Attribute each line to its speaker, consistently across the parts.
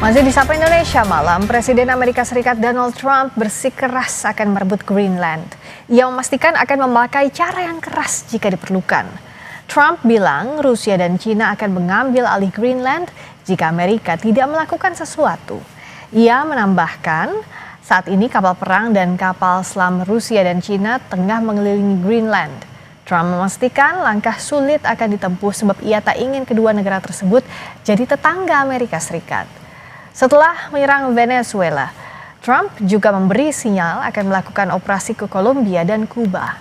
Speaker 1: Masih di Sapa Indonesia Malam, Presiden Amerika Serikat Donald Trump bersikeras akan merebut Greenland. Ia memastikan akan memakai cara yang keras jika diperlukan. Trump bilang Rusia dan China akan mengambil alih Greenland jika Amerika tidak melakukan sesuatu. Ia menambahkan, saat ini kapal perang dan kapal selam Rusia dan China tengah mengelilingi Greenland. Trump memastikan langkah sulit akan ditempuh sebab ia tak ingin kedua negara tersebut jadi tetangga Amerika Serikat. Setelah menyerang Venezuela, Trump juga memberi sinyal akan melakukan operasi ke Kolombia dan Kuba.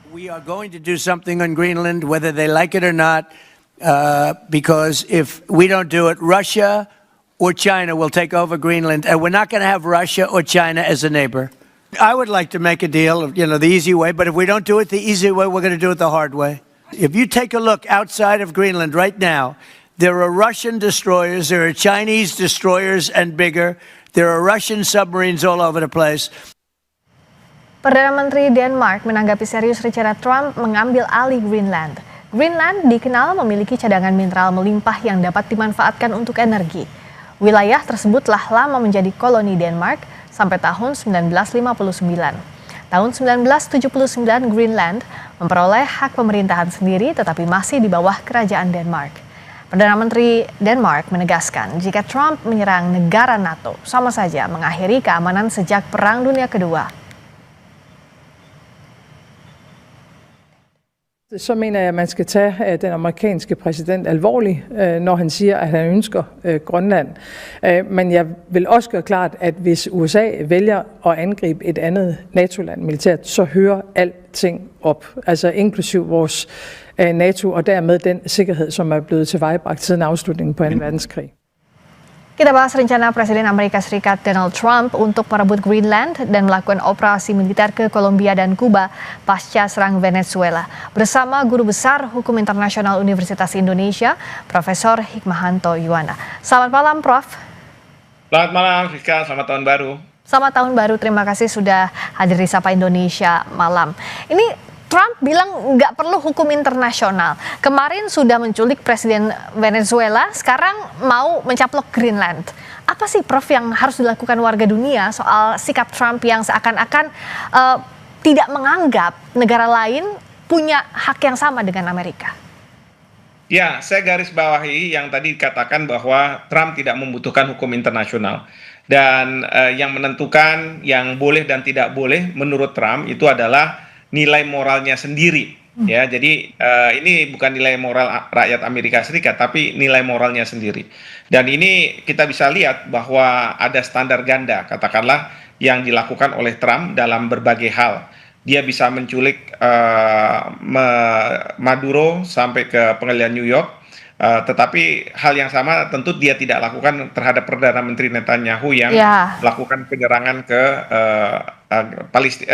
Speaker 2: We are going to do something on Greenland, whether they like it or not, because if we don't do it, Russia or China will take over Greenland, and we're not going to have Russia or China as a neighbor. I would like to make a deal, the easy way, but if we don't do it the easy way, we're going to do it the hard way. If you take a look outside of Greenland right now, there are Russian destroyers, there are Chinese destroyers and bigger, there are Russian submarines all over the place.
Speaker 1: Perdana Menteri Denmark menanggapi serius rencana Trump mengambil alih Greenland. Greenland dikenal memiliki cadangan mineral melimpah yang dapat dimanfaatkan untuk energi. Wilayah tersebut telah lama menjadi koloni Denmark sampai tahun 1959. Tahun 1979 Greenland memperoleh hak pemerintahan sendiri tetapi masih di bawah kerajaan Denmark. Perdana Menteri Denmark menegaskan jika Trump menyerang negara NATO sama saja mengakhiri keamanan sejak Perang Dunia Kedua.
Speaker 3: Så mener jeg, at man skal tage den amerikanske præsident alvorligt, når han siger, at han ønsker Grønland. Men jeg vil også gøre klart, at hvis USA vælger at angribe et andet NATO-land militært, så hører alting op. Altså inklusiv vores NATO og dermed den sikkerhed, som er blevet tilvejebragt siden afslutningen på 2. verdenskrig.
Speaker 1: Kita bahas rencana Presiden Amerika Serikat Donald Trump untuk merebut Greenland dan melakukan operasi militer ke Kolombia dan Kuba pasca serang Venezuela. Bersama Guru Besar Hukum Internasional Universitas Indonesia, Profesor Hikmahanto Yuwana. Selamat malam, Prof.
Speaker 4: Selamat malam, Rizka. Selamat tahun baru.
Speaker 1: Selamat tahun baru. Terima kasih sudah hadir di Sapa Indonesia Malam. Ini Trump bilang nggak perlu hukum internasional. Kemarin sudah menculik Presiden Venezuela, sekarang mau mencaplok Greenland. Apa sih, Prof, yang harus dilakukan warga dunia soal sikap Trump yang seakan-akan tidak menganggap negara lain punya hak yang sama dengan Amerika?
Speaker 4: Ya, saya garis bawahi yang tadi dikatakan bahwa Trump tidak membutuhkan hukum internasional. Dan yang menentukan yang boleh dan tidak boleh menurut Trump itu adalah nilai moralnya sendiri, ya. Jadi ini bukan nilai moral rakyat Amerika Serikat, tapi nilai moralnya sendiri. Dan ini kita bisa lihat bahwa ada standar ganda, katakanlah, yang dilakukan oleh Trump dalam berbagai hal. Dia bisa menculik Maduro sampai ke pengadilan New York, tetapi hal yang sama tentu dia tidak lakukan terhadap Perdana Menteri Netanyahu yang melakukan penyerangan ke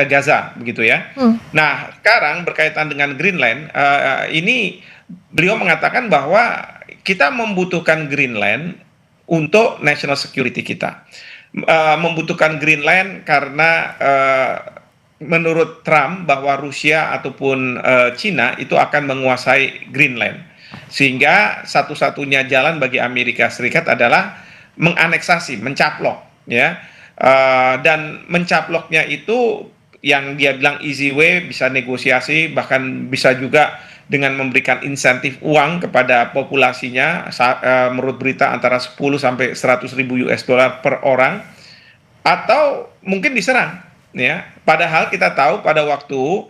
Speaker 4: Gaza, begitu ya. Nah, sekarang berkaitan dengan Greenland, ini beliau mengatakan bahwa kita membutuhkan Greenland untuk national security kita. Membutuhkan Greenland karena menurut Trump bahwa Rusia ataupun China itu akan menguasai Greenland. Sehingga satu-satunya jalan bagi Amerika Serikat adalah menganeksasi, mencaplok, ya. Dan mencaploknya itu yang dia bilang easy way, bisa negosiasi, bahkan bisa juga dengan memberikan insentif uang kepada populasinya, menurut berita antara 10 sampai 100 ribu US dollar per orang, atau mungkin diserang, ya. Padahal kita tahu pada waktu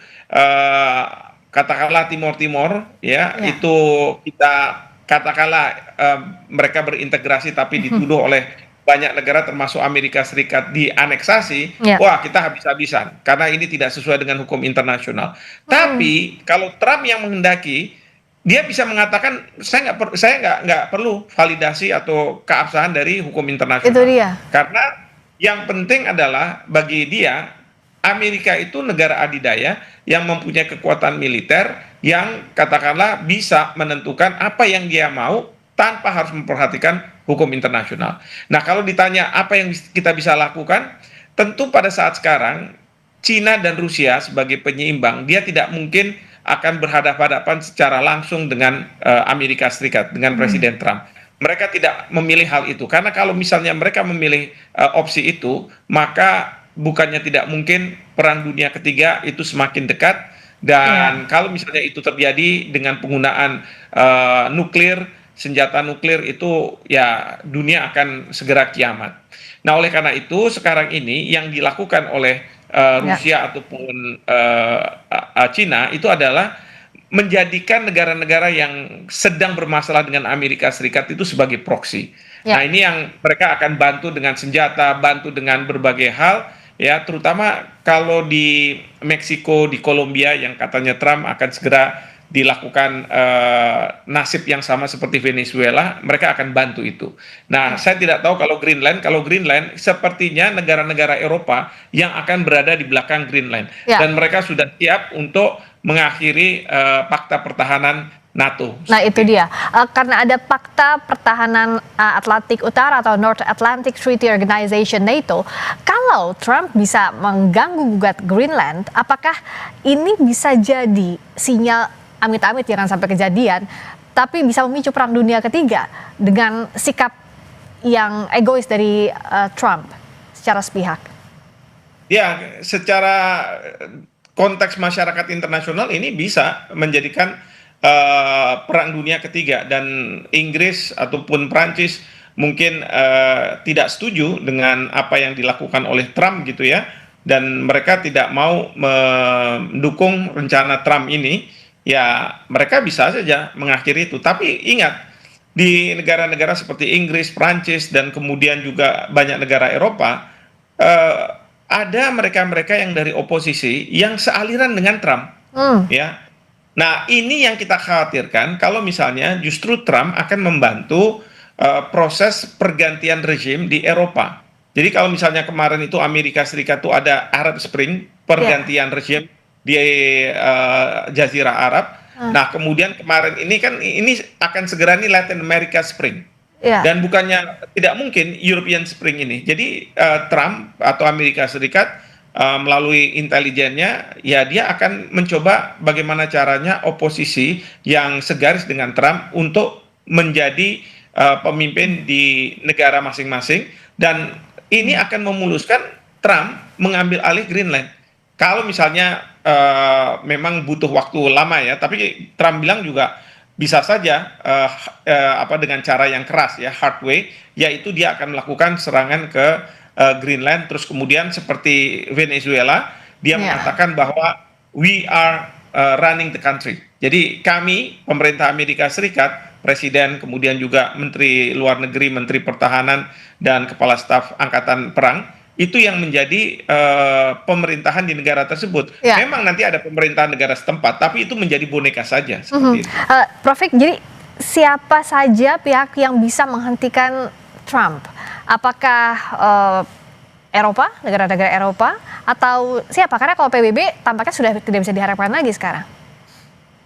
Speaker 4: katakanlah Timor, ya, itu kita katakanlah mereka berintegrasi tapi dituduh oleh banyak negara termasuk Amerika Serikat dianeksasi, wah, kita habis-habisan karena ini tidak sesuai dengan hukum internasional. Tapi kalau Trump yang menghendaki, dia bisa mengatakan saya nggak perlu validasi atau keabsahan dari hukum internasional.
Speaker 1: Itu dia.
Speaker 4: Karena yang penting adalah bagi dia Amerika itu negara adidaya yang mempunyai kekuatan militer yang katakanlah bisa menentukan apa yang dia mau tanpa harus memperhatikan hukum internasional. Nah, kalau ditanya apa yang kita bisa lakukan, tentu pada saat sekarang Cina dan Rusia sebagai penyeimbang, dia tidak mungkin akan berhadapan-hadapan secara langsung dengan Amerika Serikat, dengan Presiden Trump. Mereka tidak memilih hal itu, karena kalau misalnya mereka memilih opsi itu, maka bukannya tidak mungkin perang dunia ketiga itu semakin dekat, dan kalau misalnya itu terjadi dengan penggunaan nuklir, senjata nuklir, itu ya dunia akan segera kiamat. Nah, oleh karena itu sekarang ini yang dilakukan oleh Rusia ataupun Cina itu adalah menjadikan negara-negara yang sedang bermasalah dengan Amerika Serikat itu sebagai proksi. Nah, ini yang mereka akan bantu dengan senjata, bantu dengan berbagai hal, ya, terutama kalau di Meksiko, di Kolombia yang katanya Trump akan segera dilakukan nasib yang sama seperti Venezuela, mereka akan bantu itu. Nah, saya tidak tahu kalau Greenland sepertinya negara-negara Eropa yang akan berada di belakang Greenland, dan mereka sudah siap untuk mengakhiri fakta pertahanan NATO.
Speaker 1: Nah, itu dia. Karena ada Pakta Pertahanan Atlantik Utara atau North Atlantic Treaty Organization NATO, kalau Trump bisa mengganggu gugat Greenland, apakah ini bisa jadi sinyal amit-amit jangan sampai kejadian, tapi bisa memicu perang dunia ketiga dengan sikap yang egois dari Trump secara sepihak?
Speaker 4: Ya, secara konteks masyarakat internasional ini bisa menjadikan perang dunia ketiga, dan Inggris ataupun Prancis mungkin tidak setuju dengan apa yang dilakukan oleh Trump gitu ya, dan mereka tidak mau mendukung rencana Trump ini. Ya, mereka bisa saja mengakhiri itu. Tapi ingat, di negara-negara seperti Inggris, Prancis, dan kemudian juga banyak negara Eropa, ada mereka-mereka yang dari oposisi yang sealiran dengan Trump, ya. Nah, ini yang kita khawatirkan kalau misalnya justru Trump akan membantu proses pergantian rezim di Eropa. Jadi kalau misalnya kemarin itu Amerika Serikat itu ada Arab Spring, pergantian rezim di Jazirah Arab. Nah, kemudian kemarin ini kan ini akan segera nih Latin America Spring. Dan bukannya tidak mungkin European Spring ini. Jadi Trump atau Amerika Serikat melalui intelijennya, ya dia akan mencoba bagaimana caranya oposisi yang segaris dengan Trump untuk menjadi pemimpin di negara masing-masing, dan ini akan memuluskan Trump mengambil alih Greenland. Kalau misalnya memang butuh waktu lama ya, tapi Trump bilang juga bisa saja dengan cara yang keras ya, hard way, yaitu dia akan melakukan serangan ke Greenland, terus kemudian seperti Venezuela, dia mengatakan bahwa we are running the country. Jadi kami, pemerintah Amerika Serikat, presiden, kemudian juga menteri luar negeri, menteri pertahanan, dan kepala staf angkatan perang, itu yang menjadi pemerintahan di negara tersebut. Memang nanti ada pemerintahan negara setempat, tapi itu menjadi boneka saja. Seperti itu.
Speaker 1: Prof, jadi siapa saja pihak yang bisa menghentikan Trump? Apakah Eropa, negara-negara Eropa, atau siapa? Karena kalau PBB tampaknya sudah tidak bisa diharapkan lagi sekarang.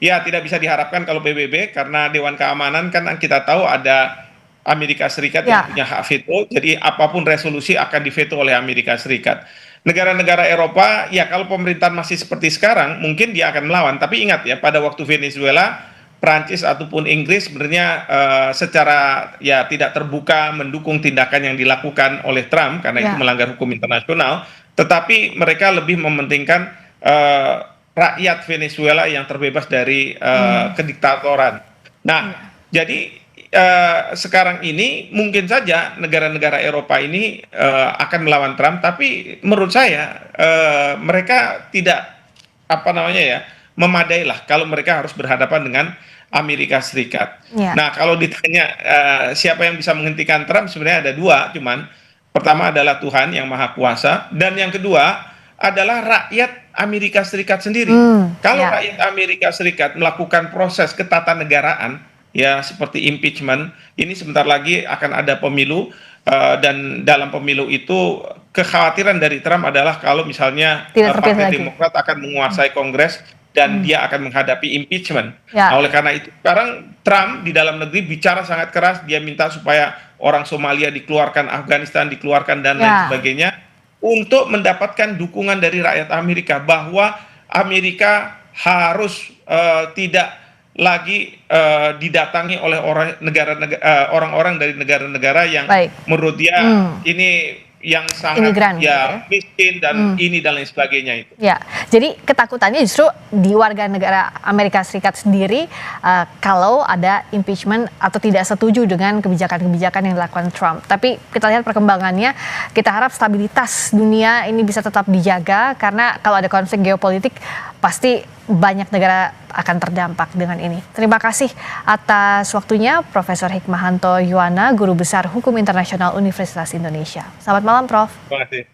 Speaker 4: Ya, tidak bisa diharapkan kalau PBB, karena Dewan Keamanan kan kita tahu ada Amerika Serikat yang punya hak veto, jadi apapun resolusi akan diveto oleh Amerika Serikat. Negara-negara Eropa, ya kalau pemerintahan masih seperti sekarang, mungkin dia akan melawan. Tapi ingat ya, pada waktu Venezuela, Prancis ataupun Inggris sebenarnya secara ya tidak terbuka mendukung tindakan yang dilakukan oleh Trump karena itu melanggar hukum internasional, tetapi mereka lebih mementingkan rakyat Venezuela yang terbebas dari kediktatoran. Nah, jadi sekarang ini mungkin saja negara-negara Eropa ini akan melawan Trump, tapi menurut saya mereka tidak memadai lah kalau mereka harus berhadapan dengan Amerika Serikat. Nah, kalau ditanya siapa yang bisa menghentikan Trump, sebenarnya ada dua, cuman pertama adalah Tuhan yang Maha Kuasa, dan yang kedua adalah rakyat Amerika Serikat sendiri. Kalau rakyat Amerika Serikat melakukan proses ketatanegaraan, ya seperti impeachment, ini sebentar lagi akan ada pemilu, dan dalam pemilu itu kekhawatiran dari Trump adalah kalau misalnya Partai Demokrat akan menguasai Kongres dan dia akan menghadapi impeachment. Nah, oleh karena itu sekarang Trump di dalam negeri bicara sangat keras, dia minta supaya orang Somalia dikeluarkan, Afghanistan dikeluarkan, dan lain sebagainya, untuk mendapatkan dukungan dari rakyat Amerika bahwa Amerika harus tidak lagi didatangi oleh orang-orang dari negara-negara yang menurut dia ini yang sangat
Speaker 1: imigran,
Speaker 4: miskin dan ini dan lain sebagainya itu.
Speaker 1: Ya, jadi ketakutannya justru di warga negara Amerika Serikat sendiri kalau ada impeachment atau tidak setuju dengan kebijakan-kebijakan yang dilakukan Trump. Tapi kita lihat perkembangannya, kita harap stabilitas dunia ini bisa tetap dijaga karena kalau ada konflik geopolitik pasti banyak negara akan terdampak dengan ini. Terima kasih atas waktunya Profesor Hikmahanto Yuwana, Guru Besar Hukum Internasional Universitas Indonesia. Selamat malam, Prof.
Speaker 4: Terima kasih.